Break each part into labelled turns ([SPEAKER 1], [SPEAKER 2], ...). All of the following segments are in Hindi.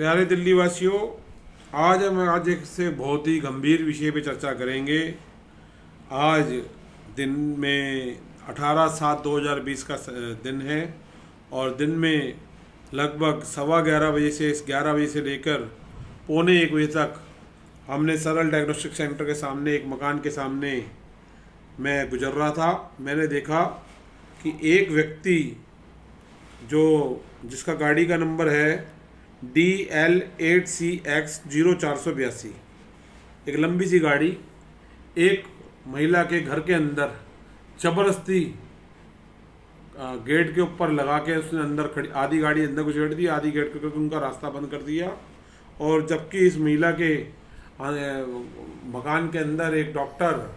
[SPEAKER 1] प्यारे दिल्ली वासियों, आज एक से बहुत ही गंभीर विषय पे चर्चा करेंगे। आज दिन में 18/7/2020 का दिन है और दिन में लगभग 11:15 बजे से 11 बजे से लेकर 1:45 तक हमने सरल डायग्नोस्टिक सेंटर के सामने एक मकान के सामने मैं गुजर रहा था। मैंने देखा कि एक व्यक्ति जिसका गाड़ी का नंबर है DL8CX0482, एक लंबी सी गाड़ी एक महिला के घर के अंदर जबरदस्ती गेट के ऊपर लगा के उसने अंदर खड़ी, आधी गाड़ी अंदर घुसेड़ दी, आधी गेट करके उनका रास्ता बंद कर दिया। और जबकि इस महिला के मकान के अंदर एक डॉक्टर,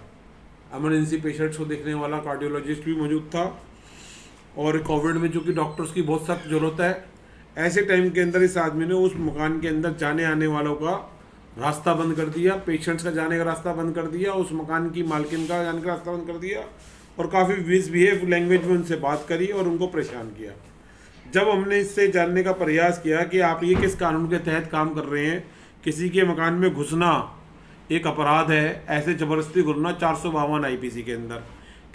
[SPEAKER 1] एमरजेंसी पेशेंट्स को देखने वाला कार्डियोलॉजिस्ट भी मौजूद था और कोविड में चूँकि डॉक्टर्स की बहुत सख्त ज़रूरत है, ऐसे टाइम के अंदर इस आदमी ने उस मकान के अंदर जाने आने वालों का रास्ता बंद कर दिया, पेशेंट्स का जाने का रास्ता बंद कर दिया, उस मकान की मालकिन का जाने का रास्ता बंद कर दिया और काफ़ी मिसबिहेव लैंग्वेज में उनसे बात करी और उनको परेशान किया। जब हमने इससे जानने का प्रयास किया कि आप ये किस कानून के तहत काम कर रहे हैं, किसी के मकान में घुसना एक अपराध है, ऐसे ज़बरदस्ती घुसना 452 IPC के अंदर,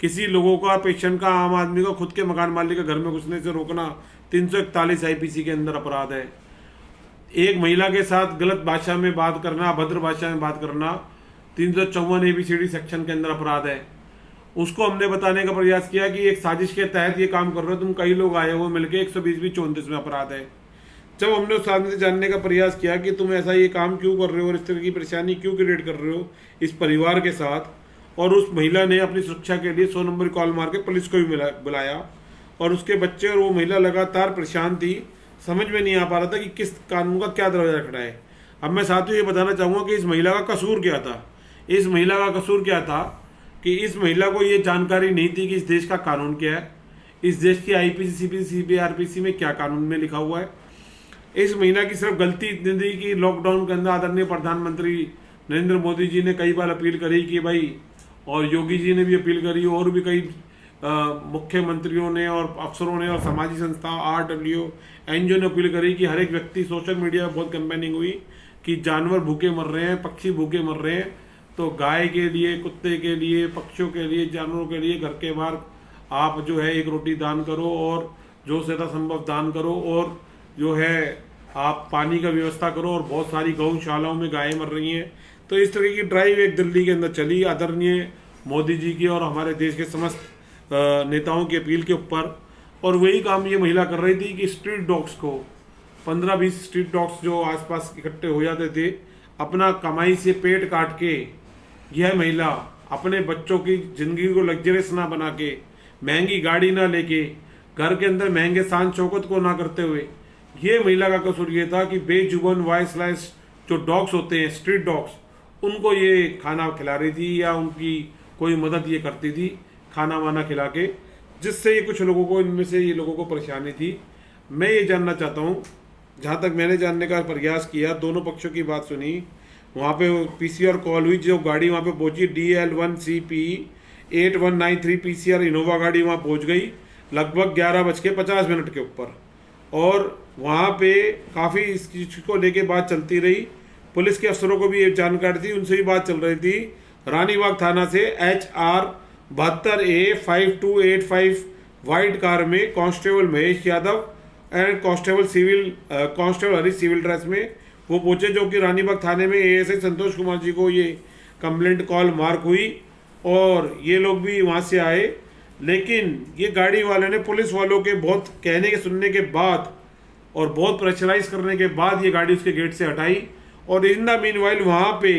[SPEAKER 1] किसी लोगों का, पेशेंट का, आम आदमी का खुद के मकान मालिक के घर में घुसने से रोकना 341 IPC के अंदर अपराध है। एक महिला के साथ गलत भाषा में बात करना, अभद्र भाषा में बात करना 354 ABCD सेक्शन के अंदर अपराध है। उसको हमने बताने का प्रयास किया कि एक साजिश के तहत ये काम कर रहे हो तुम, कई लोग आए हुए मिलकर 120-34 में अपराध है। जब हमने उस आदमी से जानने का प्रयास किया कि तुम ऐसा ये काम क्यों कर रहे हो और इस तरह की परेशानी क्यों क्रिएट कर रहे हो इस परिवार के साथ, और उस महिला ने अपनी सुरक्षा के लिए 100 नंबर कॉल मार के पुलिस को भी बुलाया और उसके बच्चे और वो महिला लगातार परेशान थी। समझ में नहीं आ पा रहा था कि किस कानून का क्या दरवाजा खड़ा है। अब मैं साथियों ये बताना चाहूँगा कि इस महिला का कसूर क्या था। इस महिला का कसूर क्या था कि इस महिला को ये जानकारी नहीं थी कि इस देश का कानून क्या है, इस देश की IPC, CPC, CBRPC में क्या कानून में लिखा हुआ है। इस महिला की सिर्फ गलती इतनी थी कि लॉकडाउन के अंदर आदरणीय प्रधानमंत्री नरेंद्र मोदी जी ने कई बार अपील करी कि भाई, और योगी जी ने भी अपील करी और भी कई मुख्यमंत्रियों ने और अफसरों ने और सामाजिक संस्था RWO NGO ने अपील करी कि हर एक व्यक्ति, सोशल मीडिया में बहुत कैंपेनिंग हुई कि जानवर भूखे मर रहे हैं, पक्षी भूखे मर रहे हैं, तो गाय के लिए, कुत्ते के लिए, पक्षियों के लिए, जानवरों के लिए घर के बाहर आप जो है एक रोटी दान करो और जो से संभव दान करो और जो है आप पानी का व्यवस्था करो। और बहुत सारी गौशालाओं में गायें मर रही हैं। तो इस तरह की ड्राइव एक दिल्ली के अंदर चली आदरणीय मोदी जी की और हमारे देश के समस्त नेताओं की अपील के ऊपर। और वही काम ये महिला कर रही थी कि स्ट्रीट डॉग्स को 15-20 स्ट्रीट डॉग्स जो आसपास इकट्ठे हो जाते थे, अपना कमाई से पेट काट के यह महिला अपने बच्चों की ज़िंदगी को लग्जरियस ना बना के, महंगी गाड़ी ना लेके, घर के अंदर महंगे शान शौकत को ना करते हुए, ये महिला का कसूर ये था कि बेजुबान वॉइसलेस जो डॉग्स होते हैं, स्ट्रीट डॉग्स, उनको ये खाना खिला रही थी या उनकी कोई मदद ये करती थी खाना वाना खिला के, जिससे ये कुछ लोगों को, इनमें से ये लोगों को परेशानी थी। मैं ये जानना चाहता हूँ, जहाँ तक मैंने जानने का प्रयास किया, दोनों पक्षों की बात सुनी, वहाँ पे PCR कॉल हुई, जो गाड़ी वहाँ पे पहुँची DL1CP8193 PCR इनोवा गाड़ी वहाँ पहुँच गई लगभग 11:50 के ऊपर। और वहाँ पे काफ़ी इस चीज़ को लेके बात चलती रही, पुलिस के अफसरों को भी ये जानकारी थी, उनसे भी बात चल रही थी। रानीबाग थाना से HR 72A5285 वाइट कार में constable Mahesh Yadav and constable Harish civil dress में वो पहुंचे, जो कि रानीबाग थाने में ASI संतोष कुमार जी को ये कंप्लेंट कॉल मार्क हुई और ये लोग भी वहाँ से आए। लेकिन ये गाड़ी वाले ने पुलिस वालों के बहुत कहने के सुनने के बाद और बहुत प्रेशराइज करने के बाद ये गाड़ी उसके गेट से हटाई। और इन द मीनवाइल वहाँ पे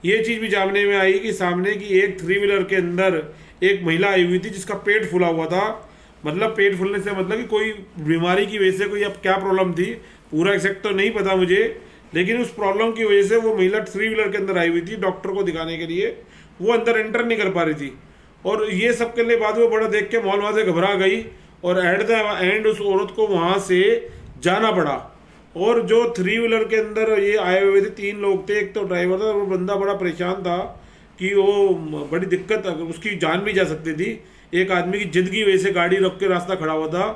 [SPEAKER 1] ये चीज़ भी जानने में आई कि सामने की एक 3 व्हीलर के अंदर एक महिला आई हुई थी जिसका पेट फूला हुआ था। मतलब पेट फूलने से मतलब कि कोई बीमारी की वजह से, कोई अब क्या प्रॉब्लम थी पूरा एग्जैक्ट तो नहीं पता मुझे, लेकिन उस प्रॉब्लम की वजह से वो महिला 3 व्हीलर के अंदर आई हुई थी डॉक्टर को दिखाने के लिए, वो अंदर एंटर नहीं कर पा रही थी। और ये सब करने के बाद वो बड़ा देख के मॉल वाले घबरा गई और एट द एंड उस औरत को वहाँ से जाना पड़ा। और जो 3 व्हीलर के अंदर ये आए हुए थे, 3 लोग थे, एक तो ड्राइवर था, वो बंदा बड़ा परेशान था कि वो बड़ी दिक्कत, उसकी जान भी जा सकती थी। एक आदमी की जिंदगी वजह से गाड़ी रोक के रास्ता खड़ा हुआ था।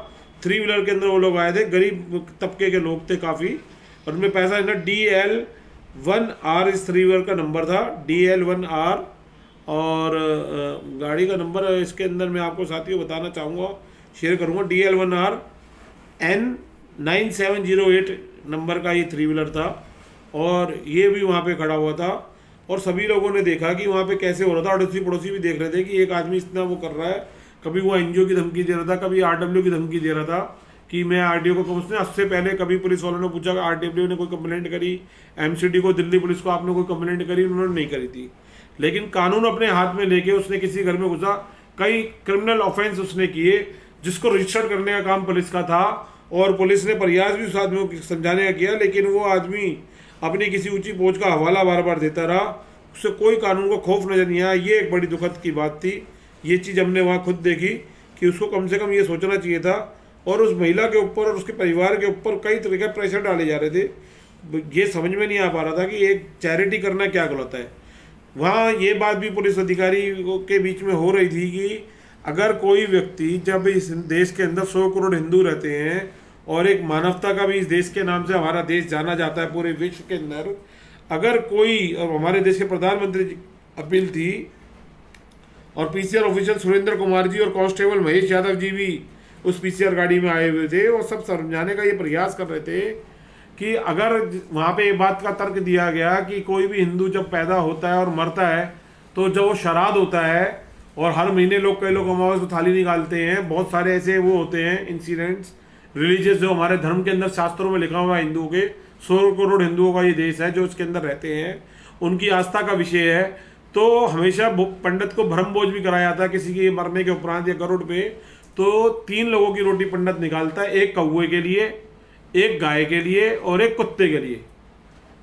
[SPEAKER 1] 3 व्हीलर के अंदर वो लोग आए थे, गरीब तबके के लोग थे काफ़ी, और उनमें पैसा है ना DL1R इस 3 व्हीलर का नंबर था, DL1R। और गाड़ी का नंबर इसके अंदर मैं आपको साथियों बताना चाहूँगा, शेयर करूँगा। DL1R N9708 नंबर का ये 3 व्हीलर था और ये भी वहाँ पे खड़ा हुआ था और सभी लोगों ने देखा कि वहाँ पे कैसे हो रहा था। अड़ोसी पड़ोसी भी देख रहे थे कि एक आदमी इतना वो कर रहा है, कभी वो NGO की धमकी दे रहा था, कभी RW की धमकी दे रहा था कि मैं RDO को पहुँचने। उससे पहले कभी पुलिस वालों ने पूछा RW ने कोई कंप्लेंट करी, MCD को, दिल्ली पुलिस को आपने कोई कंप्लेंट करी? उन्होंने नहीं करी थी। लेकिन कानून अपने हाथ में लेके उसने किसी घर में घुसा, कई क्रिमिनल ऑफेंस उसने किए जिसको रजिस्टर करने का काम पुलिस का था और पुलिस ने प्रयास भी उस आदमी को समझाने का किया, लेकिन वो आदमी अपनी किसी ऊंची पहुंच का हवाला बार बार देता रहा, उससे कोई कानून को खौफ नजर नहीं आया। ये एक बड़ी दुखद की बात थी। ये चीज़ हमने वहाँ खुद देखी कि उसको कम से कम ये सोचना चाहिए था। और उस महिला के ऊपर और उसके परिवार के ऊपर कई तरह के प्रेशर डाले जा रहे थे। ये समझ में नहीं आ पा रहा था कि एक चैरिटी करना क्या गलत है। वहाँ ये बात भी पुलिस अधिकारी के बीच में हो रही थी कि अगर कोई व्यक्ति, जब इस देश के अंदर 100 करोड़ हिंदू रहते हैं और एक मानवता का भी इस देश के नाम से हमारा देश जाना जाता है पूरे विश्व के अंदर, अगर कोई, और हमारे देश के प्रधानमंत्री जी अपील थी और PCR ऑफिसर सुरेंद्र कुमार जी और कांस्टेबल महेश यादव जी भी उस PCR गाड़ी में आए हुए थे और सब समझाने का ये प्रयास कर रहे थे कि अगर वहाँ पे ये बात का तर्क दिया गया कि कोई भी हिंदू जब पैदा होता है और मरता है तो जब वो श्राद्ध होता है और हर महीने कई लोग अमावस को थाली निकालते हैं, बहुत सारे ऐसे वो होते हैं इंसिडेंट्स रिलीजियस जो हमारे धर्म के अंदर शास्त्रों में लिखा हुआ है। हिंदुओं के 100 करोड़ हिंदुओं का ये देश है जो इसके अंदर रहते हैं, उनकी आस्था का विषय है। तो हमेशा पंडित को भ्रम भोज भी कराया जाता है किसी के मरने के उपरांत या गरुड़ पे, तो 3 लोगों की रोटी पंडित निकालता है, एक कौवे के लिए, एक गाय के लिए और एक कुत्ते के लिए।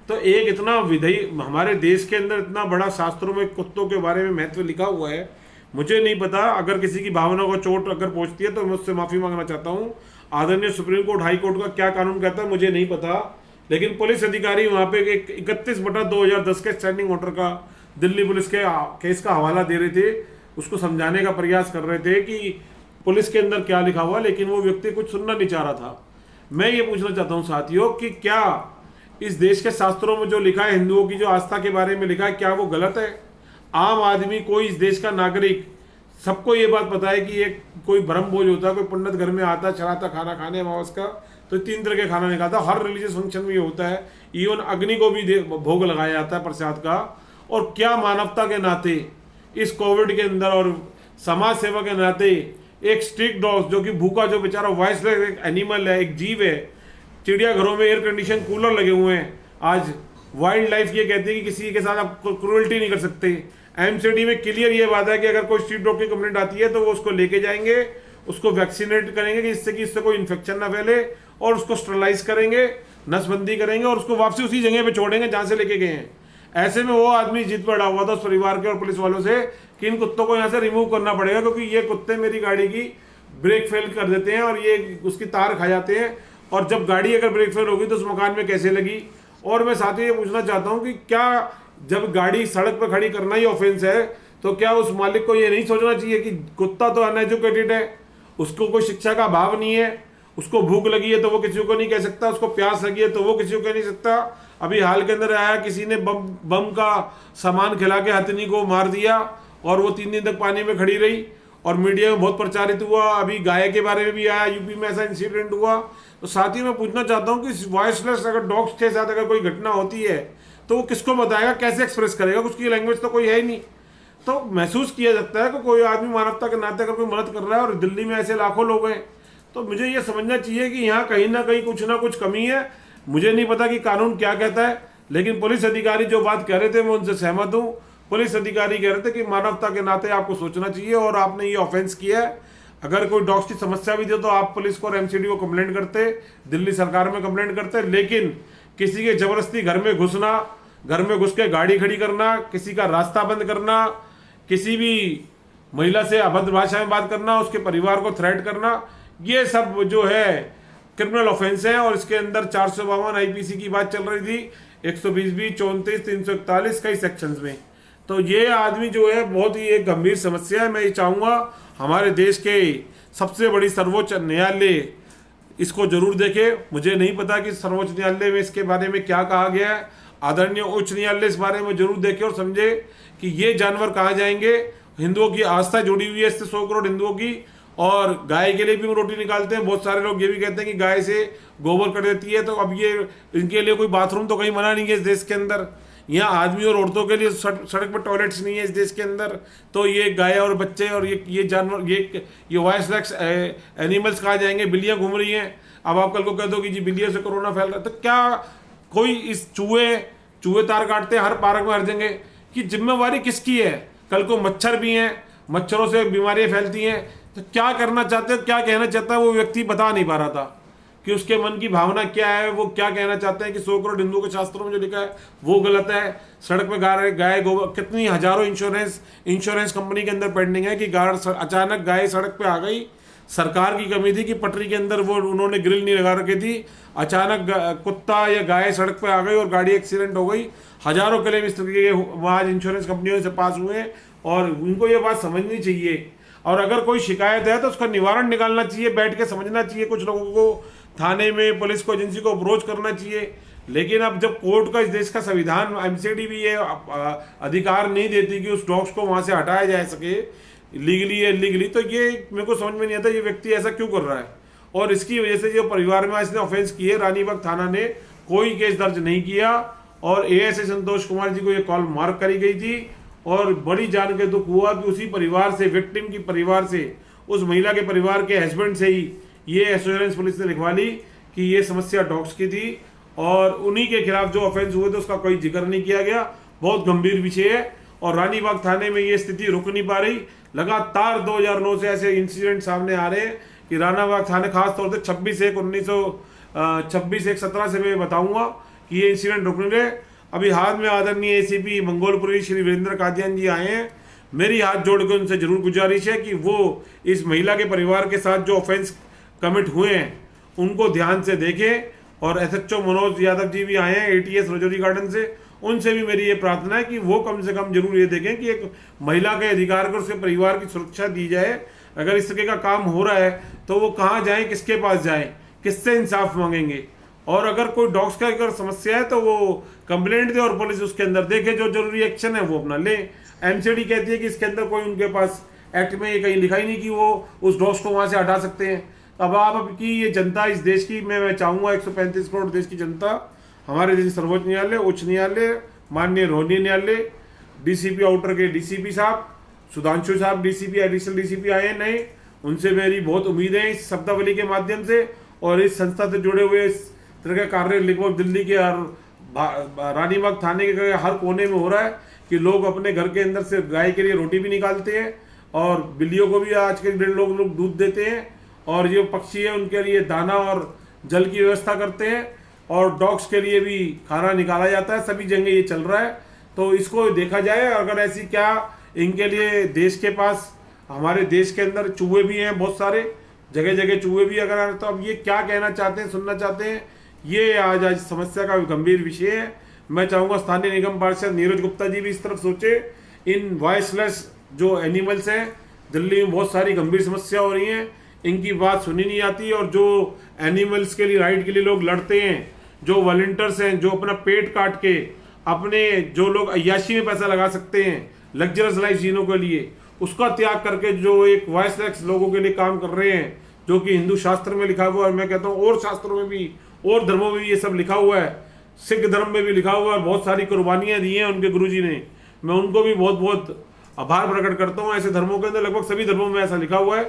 [SPEAKER 1] तो एक इतना विधेय हमारे देश के अंदर इतना बड़ा शास्त्रों में कुत्तों के बारे में महत्व लिखा हुआ है। मुझे नहीं पता, अगर किसी की भावना को चोट अगर पहुंचती है तो मैं उससे माफी मांगना चाहता हूं। आदरणीय सुप्रीम कोर्ट, हाई कोर्ट का क्या कानून कहता है मुझे नहीं पता, लेकिन पुलिस अधिकारी वहां पे एक 31/2010 के स्टैंडिंग ऑर्डर का दिल्ली पुलिस के केस का हवाला दे रहे थे, उसको समझाने का प्रयास कर रहे थे कि पुलिस के अंदर क्या लिखा हुआ, लेकिन वो व्यक्ति कुछ सुनना नहीं चाह रहा था। मैं ये पूछना चाहता हूँ साथियों कि क्या इस देश के शास्त्रों में जो लिखा है हिंदुओं की जो आस्था के बारे में लिखा है, क्या वो गलत है? आम आदमी, कोई इस देश का नागरिक, सबको ये बात पता है कि एक कोई ब्रह्म भोज होता है, कोई पंडित घर में आता, चढ़ाता खाना खाने अमावस का, तो 3 तरह के खाना निकालता, हर रिलीजियस फंक्शन में ये होता है। इवन अग्नि को भी भोग लगाया जाता है प्रसाद का। और क्या मानवता के नाते इस कोविड के अंदर और समाज सेवा के नाते एक स्ट्रीट डॉग जो कि भूखा, जो बेचारा वॉइसलेस एक एनिमल है, एक जीव है, चिड़ियाघरों में एयर कंडीशन कूलर लगे हुए हैं, आज वाइल्ड लाइफ ये कहती है कि किसी के साथ आप क्रूअल्टी नहीं कर सकते। MCD में क्लियर ये बात है कि अगर कोई स्ट्रीट डॉग की कंप्लेंट आती है तो वो उसको लेके जाएंगे, उसको वैक्सीनेट करेंगे कि इससे कोई इन्फेक्शन ना फैले, और उसको स्टरलाइज करेंगे, नसबंदी करेंगे और उसको वापसी उसी जगह पे छोड़ेंगे जहाँ से लेके गए हैं। ऐसे में वो आदमी जिद पर अड़ा हुआ था उस परिवार के और पुलिस वालों से कि इन कुत्तों को यहाँ से रिमूव करना पड़ेगा, क्योंकि ये कुत्ते मेरी गाड़ी की ब्रेक फेल कर देते हैं और ये उसकी तार खा जाते हैं, और जब गाड़ी अगर ब्रेक फेल होगी तो उस मकान में कैसे लगी। और मैं साथ ही ये पूछना चाहता हूँ कि क्या जब गाड़ी सड़क पर खड़ी करना ही ऑफेंस है तो क्या उस मालिक को ये नहीं सोचना चाहिए कि कुत्ता तो अनएजुकेटेड है, उसको कोई शिक्षा का अभाव नहीं है, उसको भूख लगी है तो वो किसी को नहीं कह सकता, उसको प्यास लगी है तो वो किसी को कह नहीं सकता। अभी हाल के अंदर आया, किसी ने बम का सामान खिला के हथिनी को मार दिया और वो 3 दिन तक पानी में खड़ी रही और मीडिया में बहुत प्रचारित हुआ। अभी गाय के बारे में भी आया, यूपी में ऐसा इंसिडेंट हुआ। तो साथ ही मैं पूछना चाहता हूँ कि वॉइसलेस अगर डॉग्स के साथ अगर कोई घटना होती है तो वो किसको बताएगा, कैसे एक्सप्रेस करेगा, उसकी लैंग्वेज तो कोई है ही नहीं। तो महसूस किया जाता है कि कोई आदमी मानवता के नाते अगर कोई मदद कर रहा है, और दिल्ली में ऐसे लाखों लोग हैं, तो मुझे ये समझना चाहिए कि यहाँ कहीं ना कहीं कुछ ना कुछ कमी है। मुझे नहीं पता कि कानून क्या कहता है, लेकिन पुलिस अधिकारी जो बात कह रहे थे मैं उनसे सहमत हूँ। पुलिस अधिकारी कह रहे थे कि मानवता के नाते आपको सोचना चाहिए और आपने ये ऑफेंस किया है। अगर कोई डॉग्स की समस्या भी थी तो आप पुलिस को और MCD को कंप्लेंट करते, दिल्ली सरकार में कंप्लेंट करते, लेकिन किसी के जबरदस्ती घर में घुसना, घर में घुस के गाड़ी खड़ी करना, किसी का रास्ता बंद करना, किसी भी महिला से अभद्र भाषा में बात करना, उसके परिवार को थ्रेट करना, ये सब जो है क्रिमिनल ऑफेंस है। और इसके अंदर 452 IPC की बात चल रही थी, 120B, 34, 341 कई सेक्शंस में। तो ये आदमी जो है बहुत ही एक गंभीर समस्या है। मैं ये चाहूँगा हमारे देश के सबसे बड़ी सर्वोच्च न्यायालय इसको जरूर देखें। मुझे नहीं पता कि सर्वोच्च न्यायालय में इसके बारे में क्या कहा गया है। आदरणीय उच्च न्यायालय इस बारे में जरूर देखे और समझे कि ये जानवर कहाँ जाएंगे। हिंदुओं की आस्था जुड़ी हुई है इससे, 100 करोड़ हिंदुओं की। और गाय के लिए भी रोटी निकालते हैं। बहुत सारे लोग ये भी कहते हैं कि गाय से गोबर कर देती है, तो अब ये इनके लिए कोई बाथरूम तो कहीं मना नहीं है इस देश के अंदर। यहाँ आदमी और औरतों के लिए सड़क पर टॉयलेट्स नहीं है इस देश के अंदर। तो ये गाय और बच्चे और ये जानवर, ये वॉइसलेस एनिमल्स कहाँ जाएंगे। बिल्लियाँ घूम रही हैं, अब आप कल को कह दो कि जी बिल्लियों से कोरोना फैल रहा है, तो क्या कोई इस चूहे तार काटते हैं हर पार्क में हर जगह, कि जिम्मेवारी किसकी है। कल को मच्छर भी हैं, मच्छरों से बीमारियां फैलती हैं। तो क्या करना चाहते हो, क्या कहना चाहता है वो व्यक्ति बता नहीं पा रहा था कि उसके मन की भावना क्या है। वो क्या कहना चाहते हैं कि 100 करोड़ हिंदुओं के शास्त्रों में जो लिखा है वो गलत है। सड़क पे गाय गोबर, कितनी हजारों इंश्योरेंस कंपनी के अंदर पेंडिंग है कि अचानक गाय सड़क पे आ गई। सरकार की कमी थी कि पटरी के अंदर वो उन्होंने ग्रिल नहीं लगा रखी थी, अचानक कुत्ता या गाय सड़क पे आ गई और गाड़ी एक्सीडेंट हो गई। हजारों क्लेम इस तरीके के आज इंश्योरेंस कंपनियों से पास हुए और उनको ये बात समझनी चाहिए। और अगर कोई शिकायत है तो उसका निवारण निकालना चाहिए, बैठ के समझना चाहिए। कुछ लोगों को थाने में, पुलिस को, एजेंसी को अप्रोच करना चाहिए। लेकिन अब जब कोर्ट का, इस देश का संविधान, एमसीडी भी ये अधिकार नहीं देती कि उस डॉग्स को वहां से हटाया जा सके लीगली या इलीगली, तो ये मेरे को समझ में नहीं आता ये व्यक्ति ऐसा क्यों कर रहा है। और इसकी वजह से जो परिवार में इसने ऑफेंस किए, रानीबाग थाना ने कोई केस दर्ज नहीं किया और एएसआई संतोष कुमार जी को ये कॉल मार्क करी गई थी। और बड़ी जान के दुख हुआ कि उसी परिवार से, विक्टिम की परिवार से, उस महिला के परिवार के हस्बैंड से ही ये एश्योरेंस पुलिस ने लिखवा ली कि ये समस्या डॉग्स की थी और उन्हीं के खिलाफ जो ऑफेंस हुए थे उसका कोई जिक्र नहीं किया गया। बहुत गंभीर विषय है और रानीबाग थाने में ये स्थिति रुक नहीं पा रही। लगातार 2009 से ऐसे इंसिडेंट सामने आ रहे हैं कि रानीबाग थाने, खास तौर से 26/1/17 से मैं बताऊंगा कि ये इंसिडेंट रुकने रहे। अभी हाल में आदरणीय एसीपी मंगोलपुरी श्री वीरेंद्र कादियान जी आए हैं। मेरी हाथ जोड़ के उनसे जरूर गुजारिश है कि वो इस महिला के परिवार के साथ जो ऑफेंस कमिट हुए हैं उनको ध्यान से देखें। और एसएचओ मनोज यादव जी भी आए हैं एटीएस रजौरी गार्डन से, उनसे भी मेरी ये प्रार्थना है कि वो कम से कम जरूर ये देखें कि एक महिला के अधिकार को, उसके परिवार की सुरक्षा दी जाए। अगर इस तरह का काम हो रहा है तो वो कहाँ जाएं, किसके पास जाएं, किससे इंसाफ मांगेंगे। और अगर कोई डॉग्स का अगर समस्या है तो वो कंप्लेंट दे और पुलिस उसके अंदर देखे, जो जरूरी एक्शन है वो अपना ले। एमसीडी कहती है कि इसके अंदर कोई, उनके पास एक्ट में ये कहीं लिखा ही नहीं कि वो उस डॉग्स को वहां से हटा सकते हैं। अब आप की ये जनता, इस देश की, मैं चाहूंगा 135 करोड़ देश की जनता, हमारे देश सर्वोच्च न्यायालय, उच्च न्यायालय, माननीय रोहिणी न्यायालय, डीसीपी आउटर के डीसीपी साहब, सुधांशु साहब डीसीपी, एडिशनल डीसीपी आए नए, उनसे मेरी बहुत उम्मीद है इस शब्दावली के माध्यम से। और इस संस्था से जुड़े हुए इस तरह का कार्य लगभग दिल्ली के रानीबाग थाने के हर कोने में हो रहा है कि लोग अपने घर के अंदर से गाय के लिए रोटी भी निकालते हैं और बिल्लियों को भी आज के दिन लोग दूध देते हैं और जो पक्षी है उनके लिए दाना और जल की व्यवस्था करते हैं और डॉग्स के लिए भी खाना निकाला जाता है। सभी जगह ये चल रहा है, तो इसको देखा जाए। अगर ऐसी क्या इनके लिए देश के पास, हमारे देश के अंदर चूहे भी हैं बहुत सारे, जगह जगह चूहे भी अगर आए, तो अब ये क्या कहना चाहते हैं, सुनना चाहते हैं, ये आज समस्या का गंभीर विषय है। मैं चाहूँगा स्थानीय निगम पार्षद नीरज गुप्ता जी भी इस तरफ सोचे। इन वॉइसलेस जो एनिमल्स हैं, दिल्ली में बहुत सारी गंभीर समस्या हो रही हैं, इनकी बात सुनी नहीं आती। और जो एनिमल्स के लिए, राइट के लिए लोग लड़ते हैं, जो वॉलंटियर्स हैं, जो अपना पेट काट के अपने, जो लोग अय्याशी में पैसा लगा सकते हैं लग्जरस लाइफ जीने के लिए, उसका त्याग करके जो एक वॉइसलेस लोगों के लिए काम कर रहे हैं, जो कि हिंदू शास्त्र में लिखा हुआ है, और मैं कहता हूँ और शास्त्रों में भी और धर्मों में भी ये सब लिखा हुआ है, सिख धर्म में भी लिखा हुआ है, बहुत सारी कुर्बानियां दी हैं उनके गुरुजी ने। मैं उनको भी बहुत बहुत आभार प्रकट करता हूँ। ऐसे धर्मों के अंदर लगभग सभी धर्मों में ऐसा लिखा हुआ है।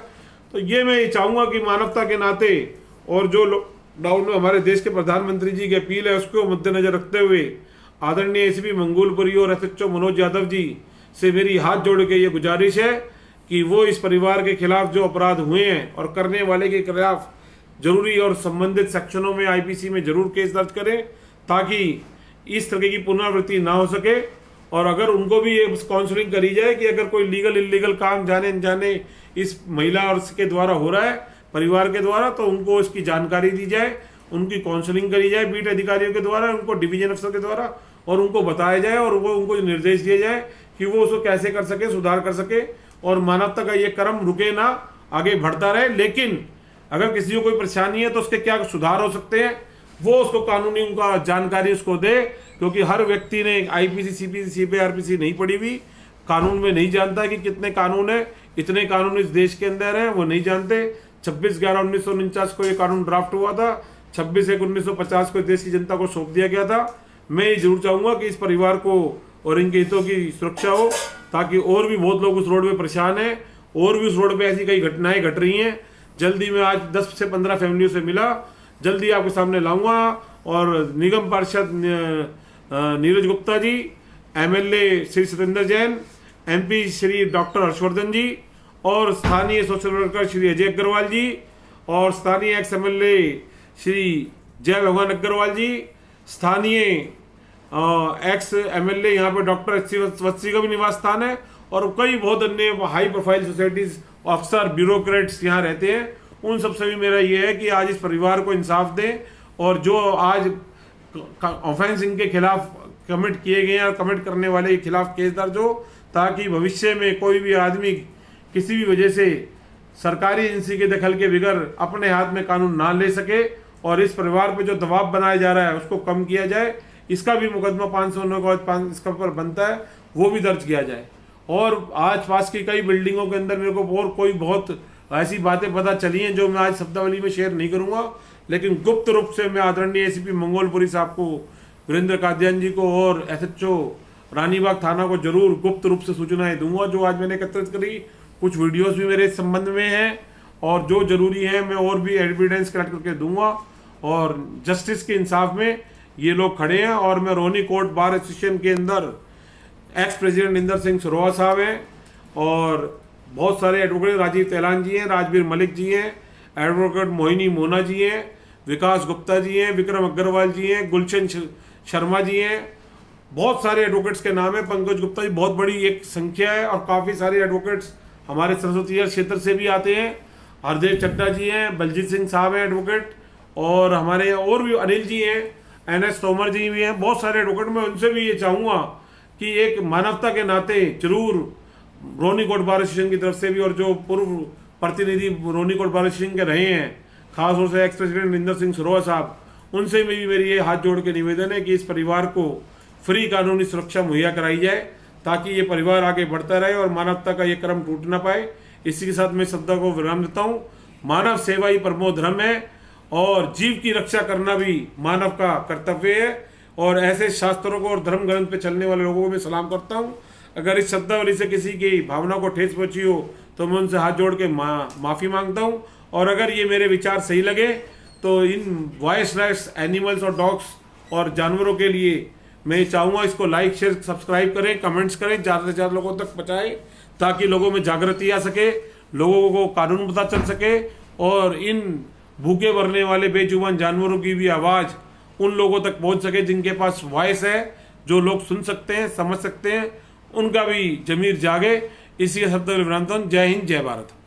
[SPEAKER 1] तो ये मैं ये चाहूँगा कि मानवता के नाते और जो लॉकडाउन में हमारे देश के प्रधानमंत्री जी की अपील है उसको मद्देनजर रखते हुए आदरणीय एसीपी मंगोलपुरी और एसएचओ मनोज यादव जी से मेरी हाथ जोड़ के ये गुजारिश है कि वो इस परिवार के खिलाफ जो अपराध हुए हैं और करने वाले के खिलाफ जरूरी और संबंधित सेक्शनों में आईपीसी में जरूर केस दर्ज करें, ताकि इस तरह की पुनरावृत्ति ना हो सके। और अगर उनको भी ये काउंसलिंग करी जाए कि अगर कोई लीगल इलीगल काम जाने अनजाने इस महिला और इसके द्वारा हो रहा है, परिवार के द्वारा, तो उनको इसकी जानकारी दी जाए, उनकी काउंसलिंग करी जाए बीट अधिकारियों के द्वारा, उनको डिवीजन अफसर के द्वारा, और उनको बताया जाए और वो उनको निर्देश दिए जाए कि वो उसको कैसे कर सके, सुधार कर सके और मानवता का ये क्रम रुके ना, आगे बढ़ता रहे। लेकिन अगर किसी को कोई परेशानी है तो उसके क्या सुधार हो सकते हैं, वो उसको कानूनी उनका जानकारी उसको दे, क्योंकि हर व्यक्ति ने आईपीसी, सीपीसी, सीपीआरपीसी नहीं पढ़ी हुई, कानून में नहीं जानता कि कितने कानून है, इतने कानून इस देश के अंदर हैं, वो नहीं जानते। 26/11/1949 को ये कानून ड्राफ्ट हुआ था, 26/1/1950 को देश की जनता को सौंप दिया गया था। मैं ये जरूर चाहूँगा कि इस परिवार को और इनके हितों की सुरक्षा हो, ताकि और भी बहुत लोग उस रोड पे परेशान हैं, और भी उस रोड पे ऐसी कई घटनाएं घट रही हैं। जल्दी मैं आज 10 से 15 फैमिलियों से मिला, जल्दी आपके सामने लाऊंगा। और निगम पार्षद Neeraj Gupta ji, MLA Shri Satyendra Jain, MP Shri doctor Harshvardhan ji, और स्थानीय सोशल वर्कर श्री अजय अग्रवाल जी, और स्थानीय एक्स एमएलए श्री जय भगवान अग्रवाल जी, स्थानीय एक्स एमएलए यहाँ पे डॉक्टर वत्सी का भी निवास स्थान है, और कई बहुत अन्य हाई प्रोफाइल सोसाइटीज, अफसर, ब्यूरोक्रेट्स यहाँ रहते हैं। उन सबसे भी मेरा ये है कि आज इस परिवार को इंसाफ दें, और जो आज ऑफेंस इनके खिलाफ कमिट किए गए हैं और कमिट करने वाले के खिलाफ केस दर्ज हो, ताकि भविष्य में कोई भी आदमी किसी भी वजह से सरकारी एजेंसी के दखल के बगैर अपने हाथ में कानून ना ले सके, और इस परिवार पे जो दबाव बनाया जा रहा है उसको कम किया जाए। इसका भी मुकदमा 509 का इसका पर बनता है, वो भी दर्ज किया जाए। और आज पास की कई बिल्डिंगों के अंदर मेरे को और कोई बहुत ऐसी बातें पता चली हैं जो मैं आज शब्दावली में शेयर नहीं करूंगा, लेकिन गुप्त रूप से मैं आदरणीय एसीपी मंगोलपुरी साहब को, वीरेंद्र कादियान जी को और एसएचओ रानीबाग थाना को जरूर गुप्त रूप से सूचनाएं दूंगा जो आज मैंने एकत्रित करी। कुछ वीडियोस भी मेरे इस संबंध में हैं, और जो जरूरी है मैं और भी एविडेंस कलेक्ट करके दूंगा। और जस्टिस के इंसाफ में ये लोग खड़े हैं। और मैं रोहिणी कोर्ट बार एसोसिएशन के अंदर एक्स प्रेसिडेंट इंदर सिंह सरोहा साहब हैं, और बहुत सारे एडवोकेट, राजीव तेलान जी हैं, राजवीर मलिक जी हैं, एडवोकेट मोहिनी मोना जी हैं, विकास गुप्ता जी हैं, विक्रम अग्रवाल जी हैं, गुलशन शर्मा जी हैं, बहुत सारे एडवोकेट्स के नाम है, पंकज गुप्ता जी, बहुत बड़ी एक संख्या है। और काफ़ी सारे एडवोकेट्स हमारे सरस्वती क्षेत्र से भी आते हैं, हरदेव चड्डा जी हैं, बलजीत सिंह साहब हैं एडवोकेट, और हमारे और भी अनिल जी हैं, एनएस तोमर जी भी हैं, बहुत सारे एडवोकेट। मैं उनसे भी ये चाहूँगा कि एक मानवता के नाते जरूर रोहिणी कोर्ट बार एसोसिएशन की तरफ से भी, और जो पूर्व प्रतिनिधि रोहिणी कोर्ट बार एसोसिएशन के रहे हैं, खासतौर से एक्स प्रेसिडेंट इंदर सिंह सरोहा साहब, उनसे भी मेरी ये हाथ जोड़ के निवेदन है कि इस परिवार को फ्री कानूनी सुरक्षा मुहैया कराई जाए, ताकि ये परिवार आगे बढ़ता रहे और मानवता का ये क्रम टूट ना पाए। इसी के साथ मैं श्रद्धा को विराम देता हूँ। मानव सेवा ही परमो धर्म है, और जीव की रक्षा करना भी मानव का कर्तव्य है। और ऐसे शास्त्रों को और धर्म ग्रंथ पे चलने वाले लोगों को मैं सलाम करता हूँ। अगर इस शब्दावली से किसी की भावना को ठेस पहुंची हो तो मैं उनसे हाथ जोड़ के माफ़ी मांगता हूँ। और अगर ये मेरे विचार सही लगे तो इन वॉइसलेस एनिमल्स और डॉग्स और जानवरों के लिए मैं चाहूँगा इसको लाइक, शेयर, सब्सक्राइब करें, कमेंट्स करें, ज़्यादा से ज़्यादा लोगों तक पहुँचाएं, ताकि लोगों में जागृति आ सके, लोगों को कानून पता चल सके, और इन भूखे मरने वाले बेजुबान जानवरों की भी आवाज़ उन लोगों तक पहुँच सके जिनके पास वॉइस है, जो लोग सुन सकते हैं, समझ सकते हैं, उनका भी जमीर जागे। इसी शब्द विराम। जय हिंद, जय भारत।